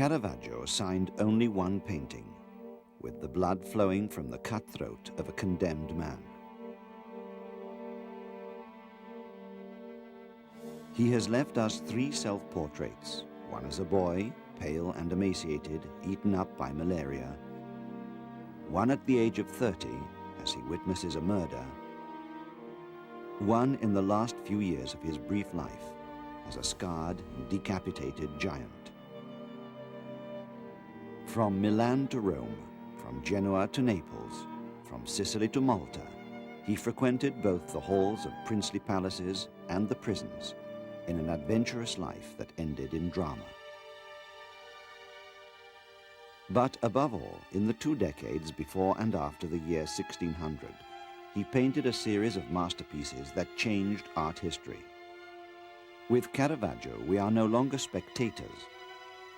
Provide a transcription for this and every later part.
Caravaggio signed only one painting, with the blood flowing from the cut throat of a condemned man. He has left us 3 self-portraits, one as a boy, pale and emaciated, eaten up by malaria, one at the age of 30, as he witnesses a murder, one in the last few years of his brief life, as a scarred and decapitated giant. From Milan to Rome, from Genoa to Naples, from Sicily to Malta, he frequented both the halls of princely palaces and the prisons in an adventurous life that ended in drama. But above all, in the 2 decades before and after the year 1600, he painted a series of masterpieces that changed art history. With Caravaggio, we are no longer spectators,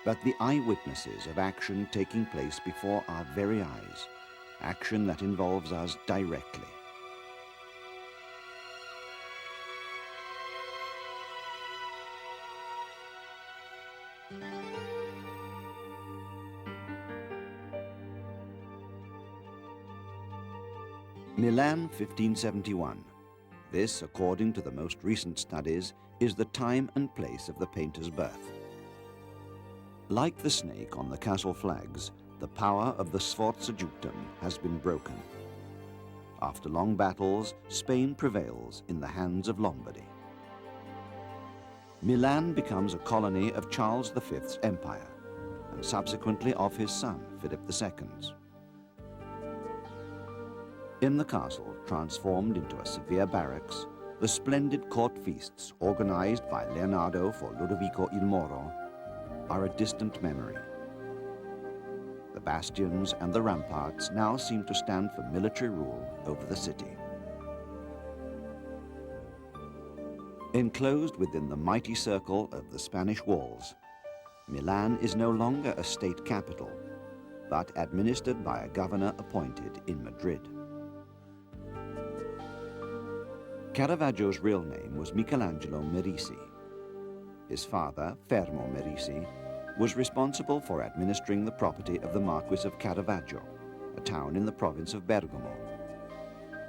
but the eyewitnesses of action taking place before our very eyes, action that involves us directly. Milan, 1571. This, according to the most recent studies, is the time and place of the painter's birth. Like the snake on the castle flags, the power of the Sforza Junctum has been broken. After long battles, Spain prevails in the hands of Lombardy. Milan becomes a colony of Charles V's empire, and subsequently of his son, Philip II's. In the castle, transformed into a severe barracks, the splendid court feasts organized by Leonardo for Ludovico il Moro are a distant memory. The bastions and the ramparts now seem to stand for military rule over the city. Enclosed within the mighty circle of the Spanish walls, Milan is no longer a state capital, but administered by a governor appointed in Madrid. Caravaggio's real name was Michelangelo Merisi. His father, Fermo Merisi, was responsible for administering the property of the Marquis of Caravaggio, a town in the province of Bergamo.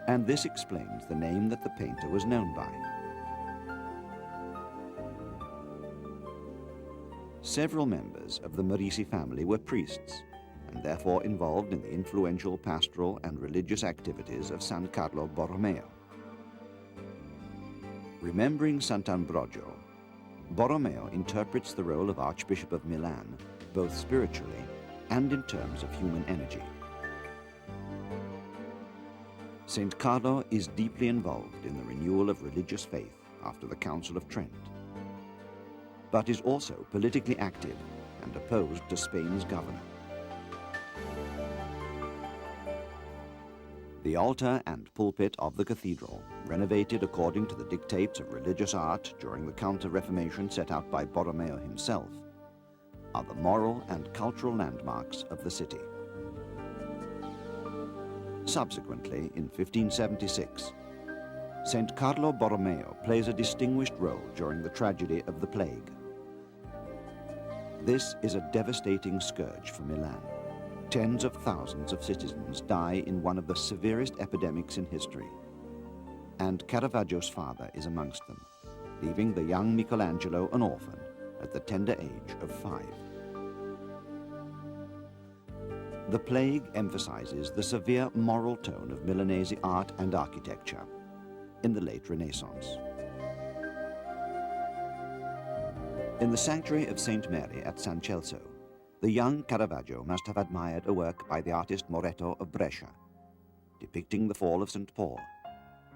And this explains the name that the painter was known by. Several members of the Merisi family were priests, and therefore involved in the influential pastoral and religious activities of San Carlo Borromeo. Remembering Sant'Ambrogio, Borromeo interprets the role of Archbishop of Milan both spiritually and in terms of human energy. St. Carlo is deeply involved in the renewal of religious faith after the Council of Trent, but is also politically active and opposed to Spain's governor. The altar and pulpit of the cathedral, renovated according to the dictates of religious art during the Counter-Reformation set out by Borromeo himself, are the moral and cultural landmarks of the city. Subsequently, in 1576, St. Carlo Borromeo plays a distinguished role during the tragedy of the plague. This is a devastating scourge for Milan. Tens of thousands of citizens die in one of the severest epidemics in history, and Caravaggio's father is amongst them, leaving the young Michelangelo an orphan at the tender age of 5. The plague emphasizes the severe moral tone of Milanese art and architecture in the late Renaissance. In the sanctuary of St. Mary at San Celso, the young Caravaggio must have admired a work by the artist Moretto of Brescia, depicting the fall of St. Paul,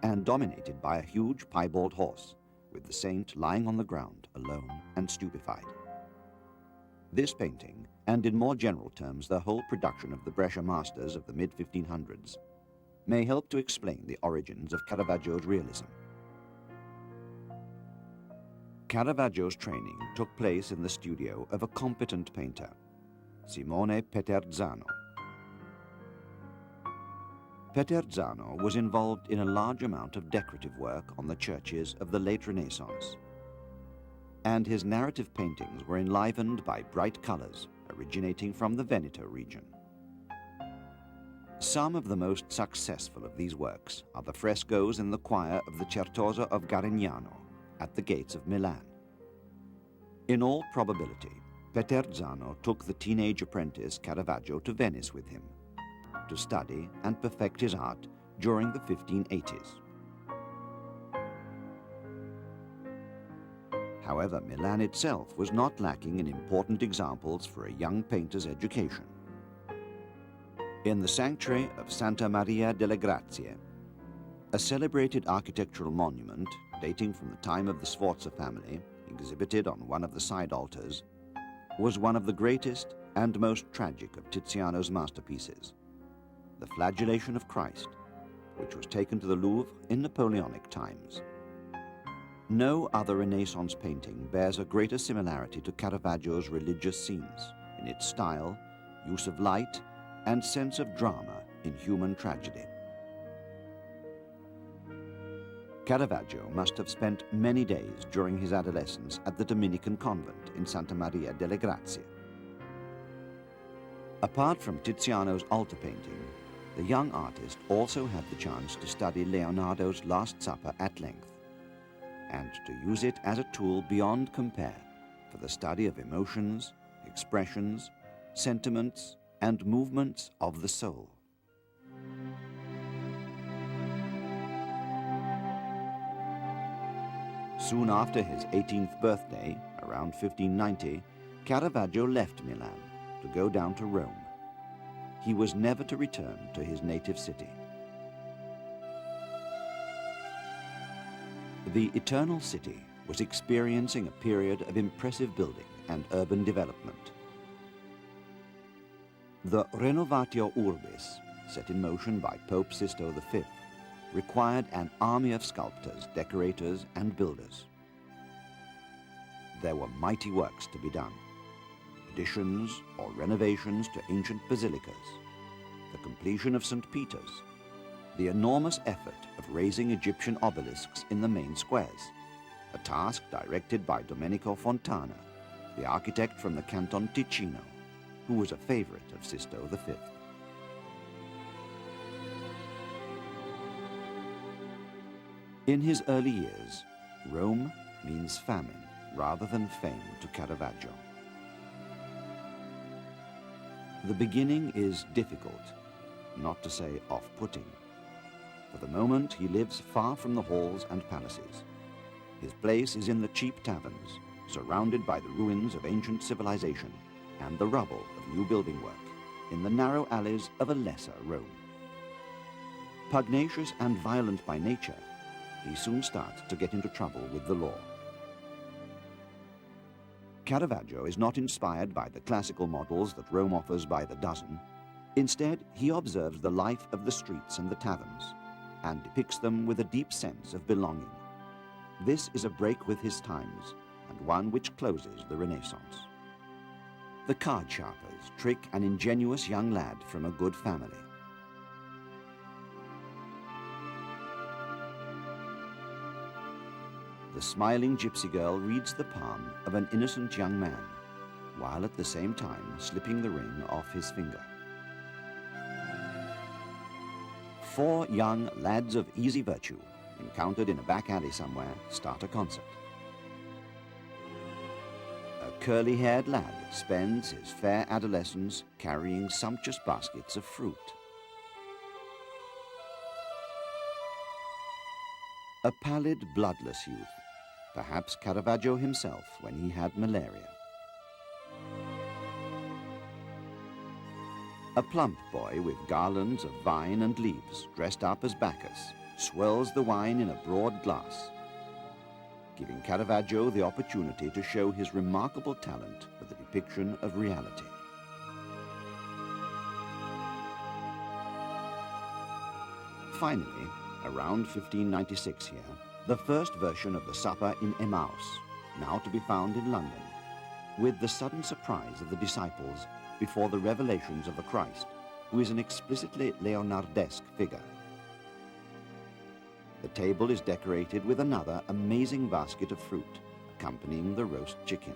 and dominated by a huge piebald horse, with the saint lying on the ground, alone and stupefied. This painting, and in more general terms the whole production of the Brescia masters of the mid-1500s, may help to explain the origins of Caravaggio's realism. Caravaggio's training took place in the studio of a competent painter, Simone Peterzano. Peterzano was involved in a large amount of decorative work on the churches of the late Renaissance, and his narrative paintings were enlivened by bright colors, a originating from the Veneto region. Some of the most successful of these works are the frescoes in the choir of the Certosa of Garignano at the gates of Milan. In all probability, Peterzano took the teenage apprentice Caravaggio to Venice with him to study and perfect his art during the 1580s. However, Milan itself was not lacking in important examples for a young painter's education. In the sanctuary of Santa Maria delle Grazie, a celebrated architectural monument dating from the time of the Sforza family, exhibited on one of the side altars, was one of the greatest and most tragic of Tiziano's masterpieces, the Flagellation of Christ, which was taken to the Louvre in Napoleonic times. No other Renaissance painting bears a greater similarity to Caravaggio's religious scenes in its style, use of light, and sense of drama in human tragedy. Caravaggio must have spent many days during his adolescence at the Dominican convent in Santa Maria delle Grazie. Apart from Tiziano's altar painting, the young artist also had the chance to study Leonardo's Last Supper at length, and to use it as a tool beyond compare for the study of emotions, expressions, sentiments, and movements of the soul. Soon after his 18th birthday, around 1590, Caravaggio left Milan to go down to Rome. He was never to return to his native city. The Eternal City was experiencing a period of impressive building and urban development. The Renovatio Urbis, set in motion by Pope Sisto V, required an army of sculptors, decorators, and builders. There were mighty works to be done: additions or renovations to ancient basilicas, the completion of St. Peter's, the enormous effort of raising Egyptian obelisks in the main squares, a task directed by Domenico Fontana, the architect from the Canton Ticino, who was a favorite of Sisto V. In his early years, Rome means famine rather than fame to Caravaggio. The beginning is difficult, not to say off-putting. For the moment, he lives far from the halls and palaces. His place is in the cheap taverns, surrounded by the ruins of ancient civilization and the rubble of new building work, in the narrow alleys of a lesser Rome. Pugnacious and violent by nature, he soon starts to get into trouble with the law. Caravaggio is not inspired by the classical models that Rome offers by the dozen. Instead, he observes the life of the streets and the taverns, and depicts them with a deep sense of belonging. This is a break with his times, and one which closes the Renaissance. The card sharpers trick an ingenious young lad from a good family. The smiling gypsy girl reads the palm of an innocent young man, while at the same time slipping the ring off his finger. Four young lads of easy virtue, encountered in a back alley somewhere, start a concert. A curly-haired lad spends his fair adolescence carrying sumptuous baskets of fruit. A pallid, bloodless youth, perhaps Caravaggio himself when he had malaria. A plump boy with garlands of vine and leaves, dressed up as Bacchus, swirls the wine in a broad glass, giving Caravaggio the opportunity to show his remarkable talent for the depiction of reality. Finally, around 1596 here, the first version of the Supper in Emmaus, now to be found in London, with the sudden surprise of the disciples before the revelations of the Christ, who is an explicitly Leonardesque figure. The table is decorated with another amazing basket of fruit, accompanying the roast chicken.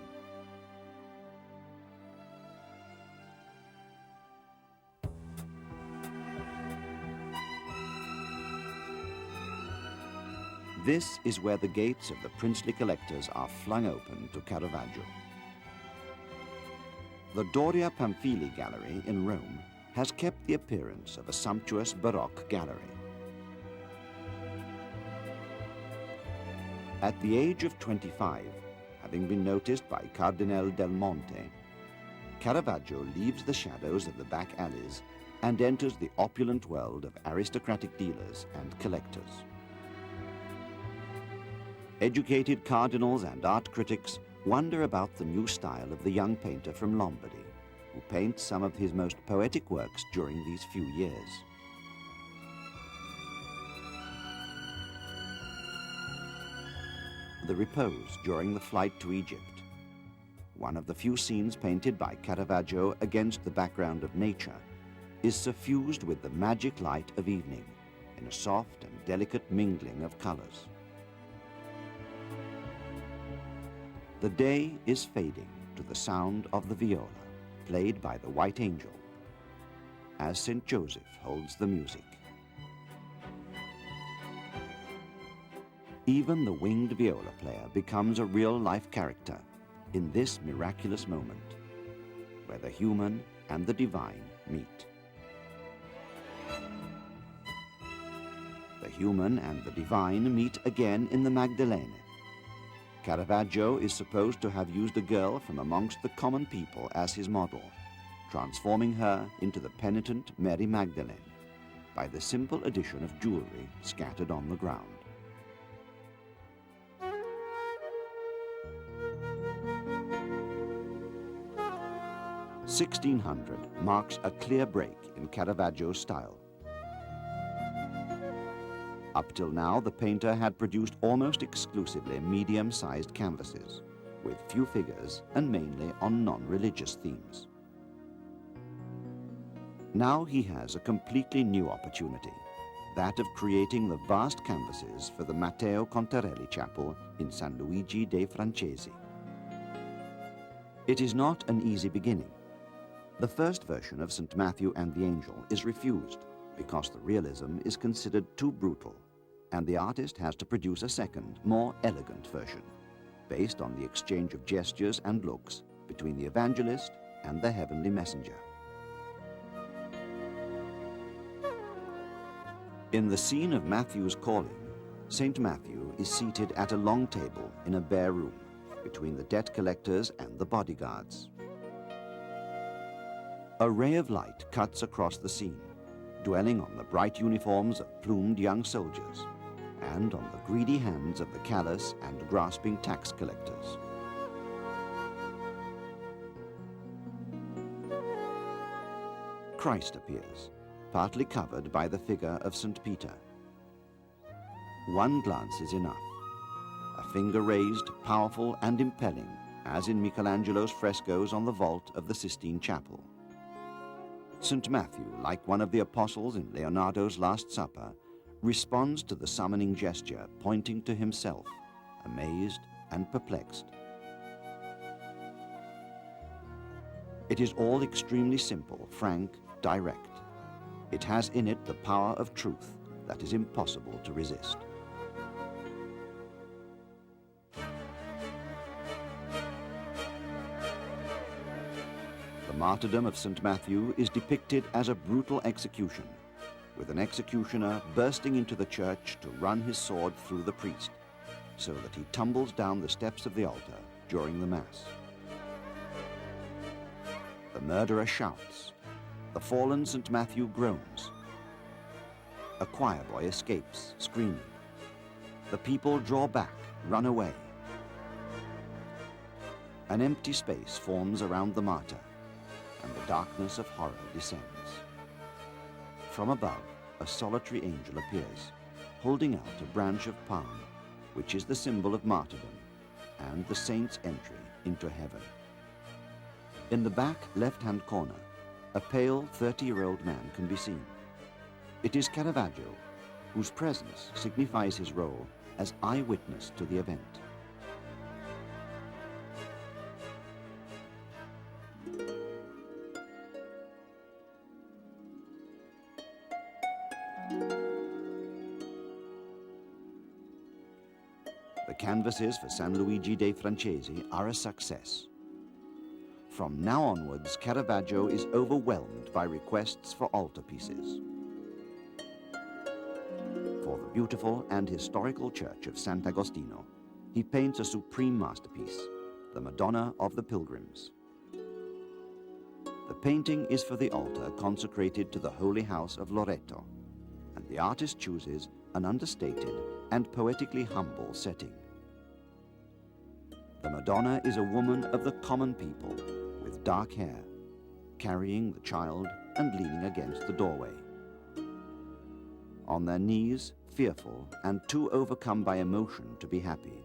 This is where the gates of the princely collectors are flung open to Caravaggio. The Doria Pamphili Gallery in Rome has kept the appearance of a sumptuous Baroque gallery. At the age of 25, having been noticed by Cardinal del Monte, Caravaggio leaves the shadows of the back alleys and enters the opulent world of aristocratic dealers and collectors. Educated cardinals and art critics wonder about the new style of the young painter from Lombardy, who paints some of his most poetic works during these few years. The repose during the flight to Egypt, one of the few scenes painted by Caravaggio against the background of nature, is suffused with the magic light of evening in a soft and delicate mingling of colors. The day is fading to the sound of the viola, played by the White Angel, as St. Joseph holds the music. Even the winged viola player becomes a real-life character in this miraculous moment, where the human and the divine meet. The human and the divine meet again in the Magdalene. Caravaggio is supposed to have used a girl from amongst the common people as his model, transforming her into the penitent Mary Magdalene by the simple addition of jewelry scattered on the ground. (1600) marks a clear break in Caravaggio's style. Up till now, the painter had produced almost exclusively medium-sized canvases, with few figures and mainly on non-religious themes. Now he has a completely new opportunity, that of creating the vast canvases for the Matteo Contarelli Chapel in San Luigi dei Francesi. It is not an easy beginning. The first version of St. Matthew and the Angel is refused because the realism is considered too brutal, and the artist has to produce a second, more elegant version, based on the exchange of gestures and looks between the evangelist and the heavenly messenger. In the scene of Matthew's calling, St. Matthew is seated at a long table in a bare room between the debt collectors and the bodyguards. A ray of light cuts across the scene, dwelling on the bright uniforms of plumed young soldiers and on the greedy hands of the callous and grasping tax collectors. Christ appears, partly covered by the figure of St. Peter. One glance is enough. A finger raised, powerful and impelling, as in Michelangelo's frescoes on the vault of the Sistine Chapel. St. Matthew, like one of the apostles in Leonardo's Last Supper, responds to the summoning gesture, pointing to himself, amazed and perplexed. It is all extremely simple, frank, direct. It has in it the power of truth that is impossible to resist. The martyrdom of St. Matthew is depicted as a brutal execution, with an executioner bursting into the church to run his sword through the priest, so that he tumbles down the steps of the altar during the Mass. The murderer shouts. The fallen St. Matthew groans. A choir boy escapes, screaming. The people draw back, run away. An empty space forms around the martyr, and the darkness of horror descends. From above, a solitary angel appears, holding out a branch of palm, which is the symbol of martyrdom and the saint's entry into heaven. In the back left-hand corner, a pale 30-year-old man can be seen. It is Caravaggio, whose presence signifies his role as eyewitness to the event. The canvases for San Luigi dei Francesi are a success. From now onwards, Caravaggio is overwhelmed by requests for altarpieces. For the beautiful and historical church of Sant'Agostino, he paints a supreme masterpiece, the Madonna of the Pilgrims. The painting is for the altar consecrated to the Holy House of Loreto, and the artist chooses an understated and poetically humble setting. The Madonna is a woman of the common people with dark hair, carrying the child and leaning against the doorway. On their knees, fearful and too overcome by emotion to be happy,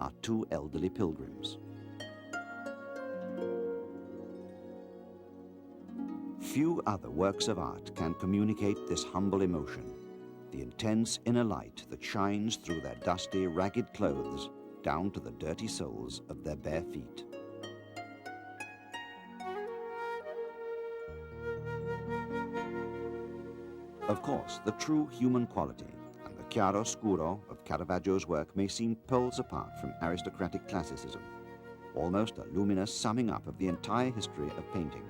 are two elderly pilgrims. Few other works of art can communicate this humble emotion, the intense inner light that shines through their dusty, ragged clothes down to the dirty soles of their bare feet. Of course, the true human quality and the chiaroscuro of Caravaggio's work may seem poles apart from aristocratic classicism, almost a luminous summing up of the entire history of painting,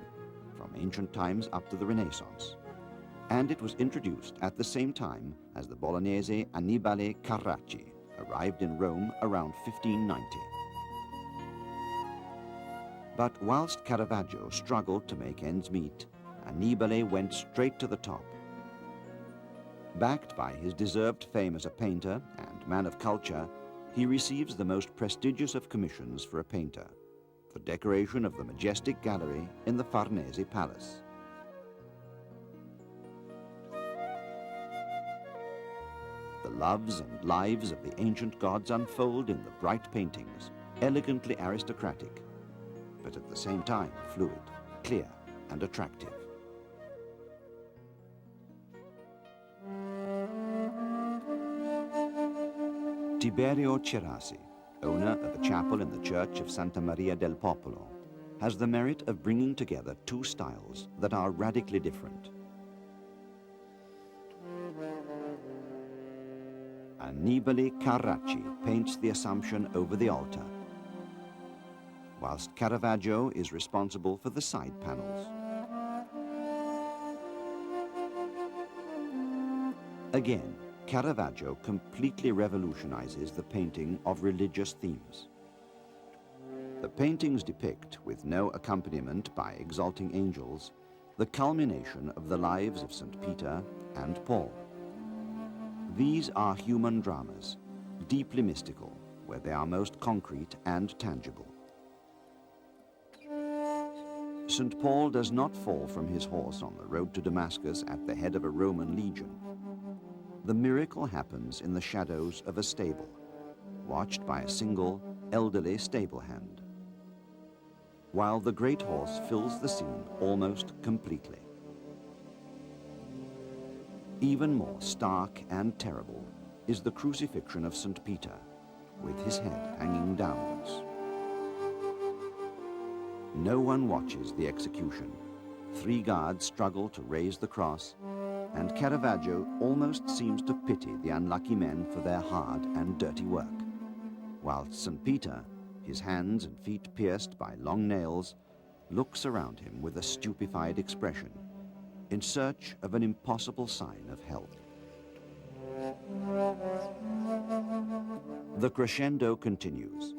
from ancient times up to the Renaissance. And it was introduced at the same time as the Bolognese Annibale Carracci arrived in Rome around 1590. But whilst Caravaggio struggled to make ends meet, Annibale went straight to the top. Backed by his deserved fame as a painter and man of culture, he receives the most prestigious of commissions for a painter, the decoration of the majestic gallery in the Farnese Palace. The loves and lives of the ancient gods unfold in the bright paintings, elegantly aristocratic, but at the same time fluid, clear, and attractive. Tiberio Cerasi, owner of a chapel in the church of Santa Maria del Popolo, has the merit of bringing together two styles that are radically different. Annibale Carracci paints the Assumption over the altar, whilst Caravaggio is responsible for the side panels. Again, Caravaggio completely revolutionizes the painting of religious themes. The paintings depict, with no accompaniment by exalting angels, the culmination of the lives of St. Peter and Paul. These are human dramas, deeply mystical, where they are most concrete and tangible. St. Paul does not fall from his horse on the road to Damascus at the head of a Roman legion. The miracle happens in the shadows of a stable, watched by a single, elderly stable hand, while the great horse fills the scene almost completely. Even more stark and terrible is the crucifixion of St. Peter, with his head hanging downwards. No one watches the execution. 3 guards struggle to raise the cross, and Caravaggio almost seems to pity the unlucky men for their hard and dirty work, whilst St. Peter, his hands and feet pierced by long nails, looks around him with a stupefied expression, in search of an impossible sign of help. The crescendo continues.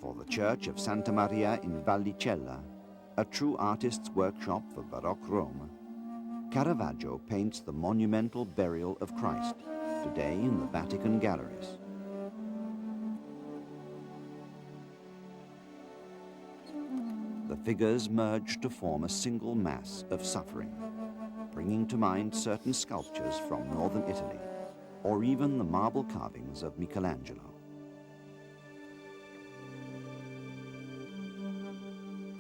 For the church of Santa Maria in Vallicella, a true artist's workshop for Baroque Rome, Caravaggio paints the monumental burial of Christ, today in the Vatican galleries. The figures merge to form a single mass of suffering, bringing to mind certain sculptures from northern Italy, or even the marble carvings of Michelangelo.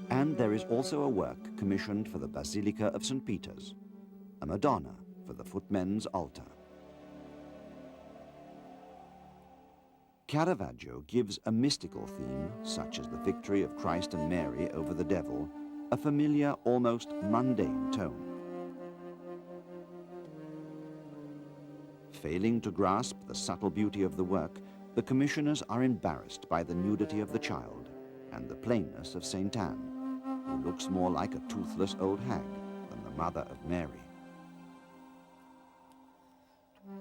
And there is also a work commissioned for the Basilica of St. Peter's, a Madonna for the footmen's altar. Caravaggio gives a mystical theme, such as the victory of Christ and Mary over the devil, a familiar, almost mundane tone. Failing to grasp the subtle beauty of the work, The commissioners are embarrassed by the nudity of the child and the plainness of Saint Anne, who looks more like a toothless old hag than the mother of Mary.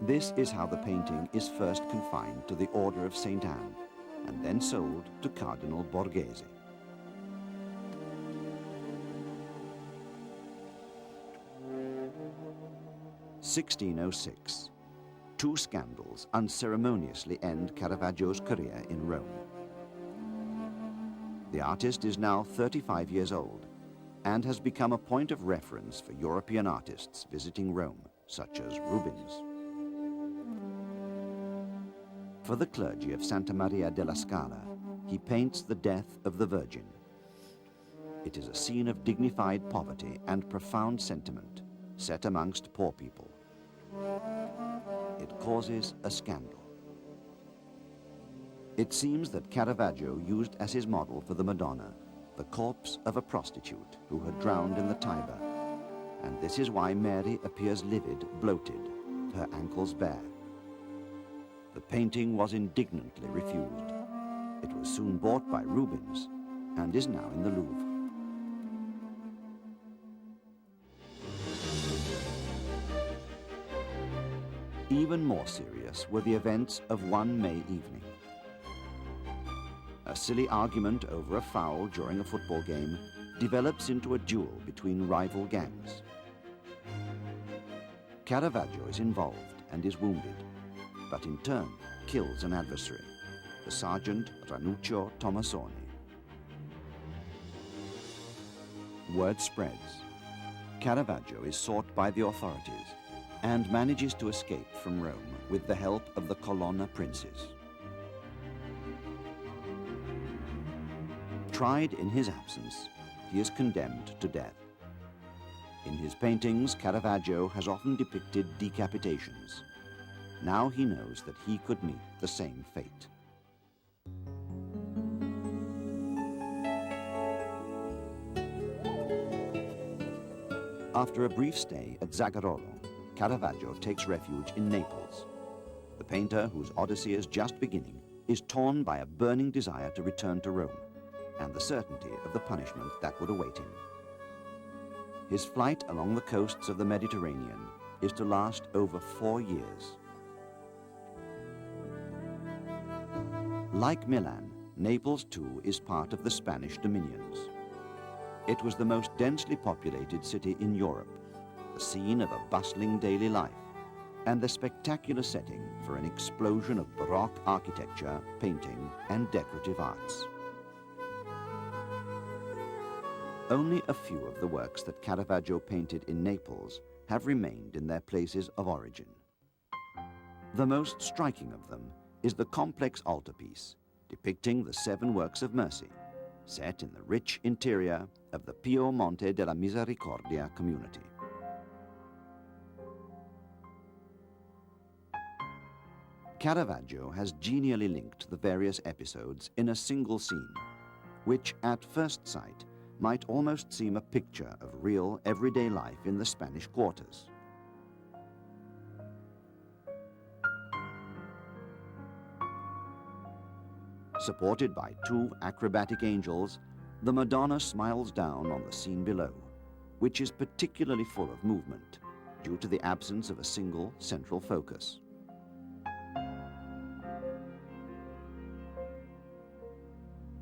This is how the painting is first confined to the Order of Saint Anne and then sold to Cardinal Borghese. (1606). Two scandals unceremoniously end Caravaggio's career in Rome. The artist is now 35 years old and has become a point of reference for European artists visiting Rome, such as Rubens. For the clergy of Santa Maria della Scala, he paints the death of the Virgin. It is a scene of dignified poverty and profound sentiment, set amongst poor people. It causes a scandal. It seems that Caravaggio used as his model for the Madonna the corpse of a prostitute who had drowned in the Tiber, and this is why Mary appears livid, bloated, her ankles bare. The painting was indignantly refused. It was soon bought by Rubens and is now in the Louvre. Even more serious were the events of one May evening. A silly argument over a foul during a football game develops into a duel between rival gangs. Caravaggio is involved and is wounded, but in turn kills an adversary, the sergeant Ranuccio Tomasoni. Word spreads. Caravaggio is sought by the authorities and manages to escape from Rome with the help of the Colonna princes. Tried in his absence, he is condemned to death. In his paintings, Caravaggio has often depicted decapitations. Now he knows that he could meet the same fate. After a brief stay at Zagarolo, Caravaggio takes refuge in Naples. The painter, whose odyssey is just beginning, is torn by a burning desire to return to Rome and the certainty of the punishment that would await him. His flight along the coasts of the Mediterranean is to last over 4 years. Like Milan, Naples too is part of the Spanish dominions. It was the most densely populated city in Europe, the scene of a bustling daily life, and the spectacular setting for an explosion of Baroque architecture, painting, and decorative arts. Only a few of the works that Caravaggio painted in Naples have remained in their places of origin. The most striking of them is the complex altarpiece depicting the 7 works of mercy, set in the rich interior of the Pio Monte della Misericordia community. Caravaggio has genially linked the various episodes in a single scene, which at first sight might almost seem a picture of real everyday life in the Spanish quarters. Supported by 2 acrobatic angels, the Madonna smiles down on the scene below, which is particularly full of movement due to the absence of a single central focus.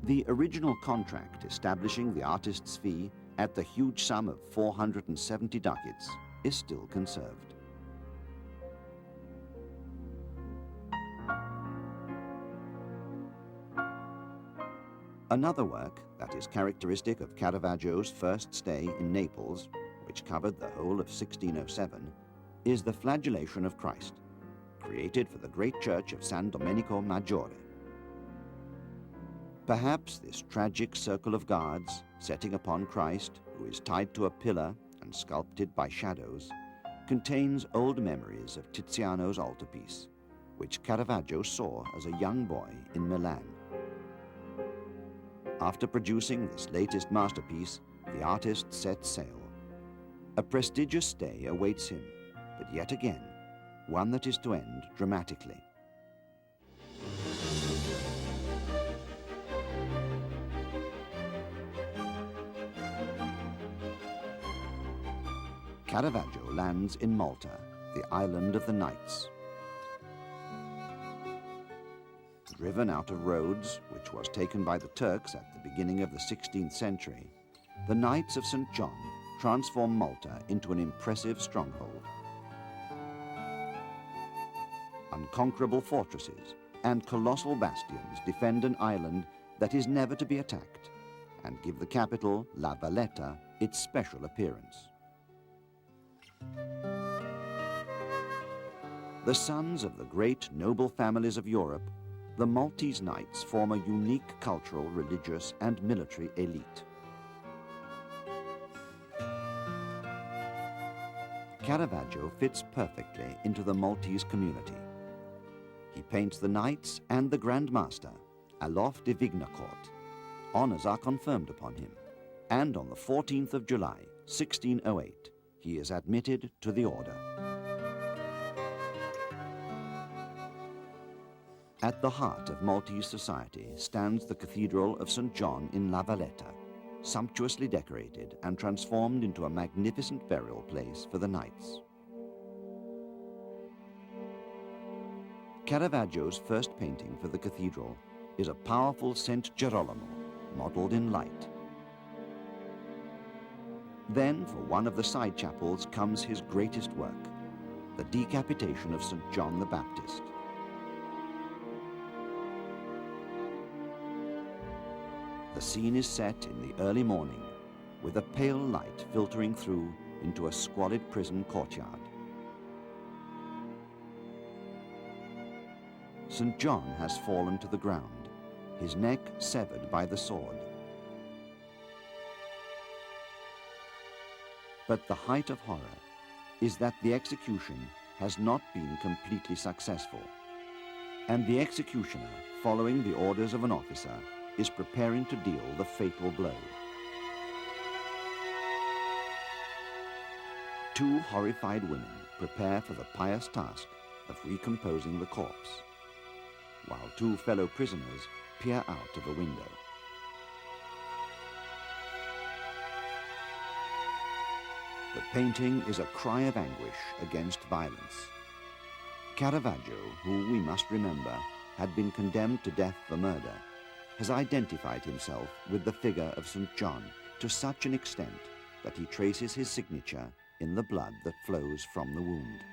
The original contract establishing the artist's fee at the huge sum of 470 ducats is still conserved. Another work that is characteristic of Caravaggio's first stay in Naples, which covered the whole of 1607, is the Flagellation of Christ, created for the great church of San Domenico Maggiore. Perhaps this tragic circle of guards, setting upon Christ, who is tied to a pillar and sculpted by shadows, contains old memories of Tiziano's altarpiece, which Caravaggio saw as a young boy in Milan. After producing this latest masterpiece, the artist sets sail. A prestigious stay awaits him, but yet again, one that is to end dramatically. Caravaggio lands in Malta, the island of the Knights. Driven out of Rhodes, which was taken by the Turks at the beginning of the 16th century, the Knights of St. John transform Malta into an impressive stronghold. Unconquerable fortresses and colossal bastions defend an island that is never to be attacked and give the capital, La Valletta, its special appearance. The sons of the great noble families of Europe, the Maltese Knights form a unique cultural, religious, and military elite. Caravaggio fits perfectly into the Maltese community. He paints the knights and the Grand Master, aloft de Vignacourt. Honors are confirmed upon him, and on the 14th of July, 1608, he is admitted to the order. At the heart of Maltese society stands the Cathedral of St. John in La Valletta, sumptuously decorated and transformed into a magnificent burial place for the knights. Caravaggio's first painting for the cathedral is a powerful St. Girolamo, modeled in light. Then, for one of the side chapels comes his greatest work, the decapitation of St. John the Baptist. The scene is set in the early morning, with a pale light filtering through into a squalid prison courtyard. St. John has fallen to the ground, his neck severed by the sword. But the height of horror is that the execution has not been completely successful, and the executioner, following the orders of an officer, is preparing to deal the fatal blow. Two horrified women prepare for the pious task of recomposing the corpse, while two fellow prisoners peer out of a window. The painting is a cry of anguish against violence. Caravaggio, who we must remember had been condemned to death for murder, has identified himself with the figure of St. John to such an extent that he traces his signature in the blood that flows from the wound.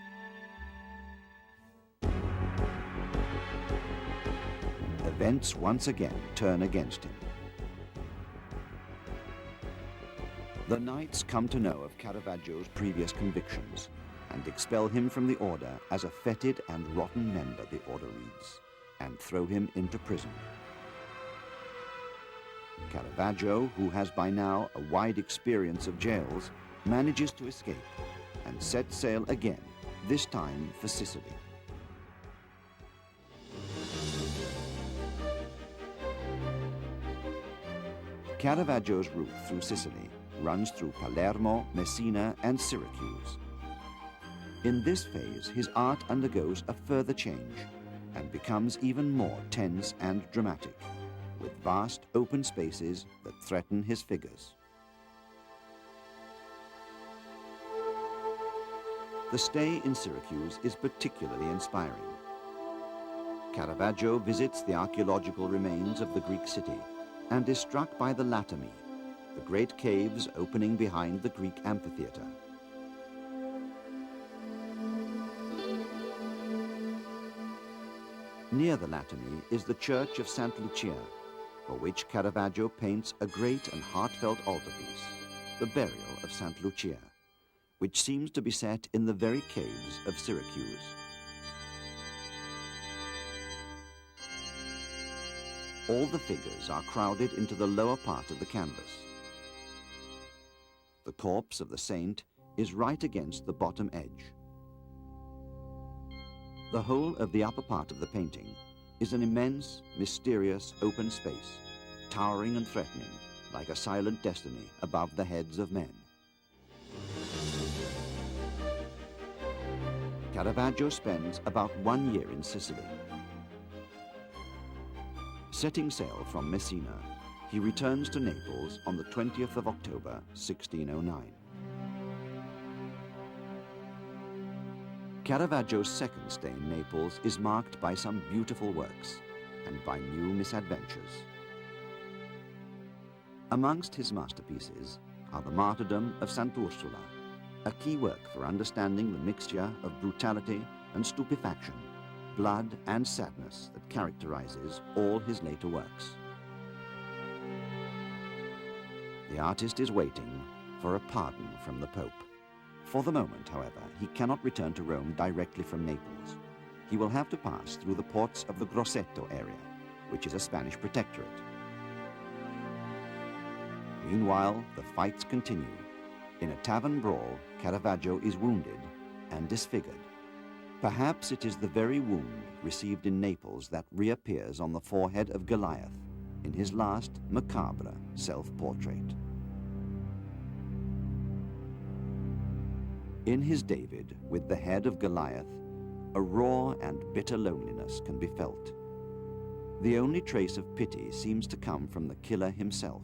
Events once again turn against him. The knights come to know of Caravaggio's previous convictions and expel him from the order as a fetid and rotten member, the order reads, and throw him into prison. Caravaggio, who has by now a wide experience of jails, manages to escape and set sail again, this time for Sicily. Caravaggio's route through Sicily runs through Palermo, Messina, and Syracuse. In this phase, his art undergoes a further change and becomes even more tense and dramatic, with vast open spaces that threaten his figures. The stay in Syracuse is particularly inspiring. Caravaggio visits the archaeological remains of the Greek city and is struck by the Latami, the great caves opening behind the Greek amphitheater. Near the Latami is the Church of Santa Lucia, for which Caravaggio paints a great and heartfelt altarpiece, the Burial of Santa Lucia, which seems to be set in the very caves of Syracuse. All the figures are crowded into the lower part of the canvas. The corpse of the saint is right against the bottom edge. The whole of the upper part of the painting is an immense, mysterious open space, towering and threatening like a silent destiny above the heads of men. Caravaggio spends about 1 year in Sicily. Setting sail from Messina, he returns to Naples on the 20th of October, 1609. Caravaggio's second stay in Naples is marked by some beautiful works and by new misadventures. Amongst his masterpieces are the Martyrdom of Sant'Ursula, a key work for understanding the mixture of brutality and stupefaction, blood and sadness that characterizes all his later works. The artist is waiting for a pardon from the Pope. For the moment, however, he cannot return to Rome directly from Naples. He will have to pass through the ports of the Grosseto area, which is a Spanish protectorate. Meanwhile, the fights continue. In a tavern brawl, Caravaggio is wounded and disfigured. Perhaps it is the very wound received in Naples that reappears on the forehead of Goliath in his last macabre self-portrait. In his David, with the head of Goliath, a raw and bitter loneliness can be felt. The only trace of pity seems to come from the killer himself,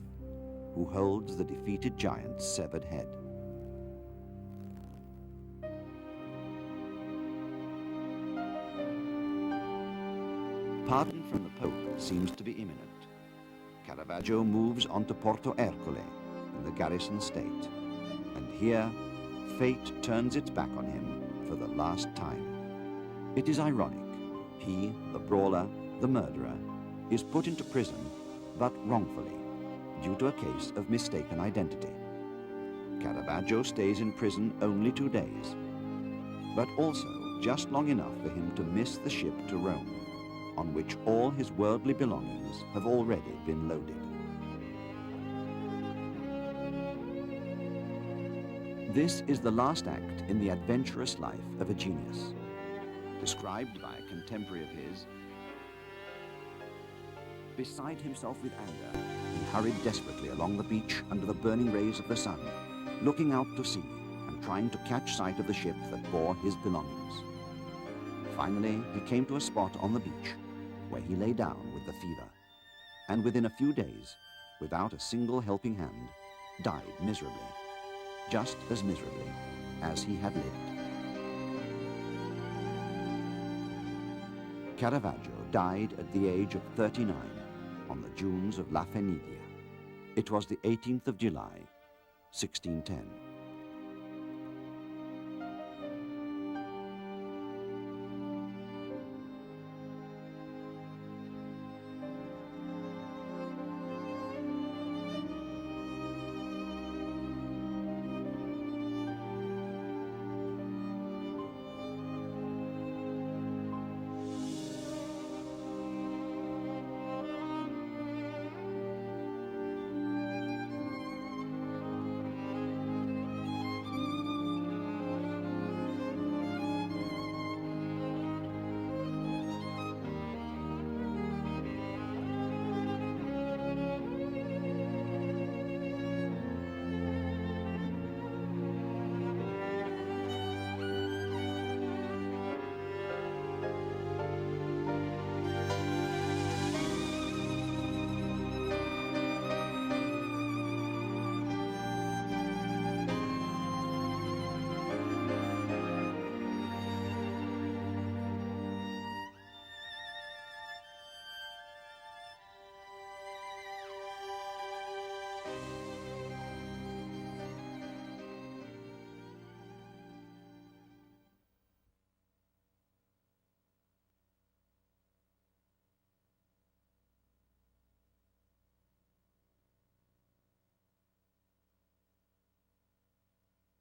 who holds the defeated giant's severed head. Pardon from the Pope seems to be imminent. Caravaggio moves on to Porto Ercole in the garrison state, and here fate turns its back on him for the last time. It is ironic. He, the brawler, the murderer, is put into prison, but wrongfully, due to a case of mistaken identity. Caravaggio stays in prison only 2 days, but also just long enough for him to miss the ship to Rome, on which all his worldly belongings have already been loaded. This is the last act in the adventurous life of a genius. Described by a contemporary of his, beside himself with anger, he hurried desperately along the beach under the burning rays of the sun, looking out to sea and trying to catch sight of the ship that bore his belongings. Finally, he came to a spot on the beach where he lay down with the fever, and within a few days, without a single helping hand, died miserably, just as miserably as he had lived. Caravaggio died at the age of 39 on the dunes of La Fenidia. It was the 18th of July, 1610.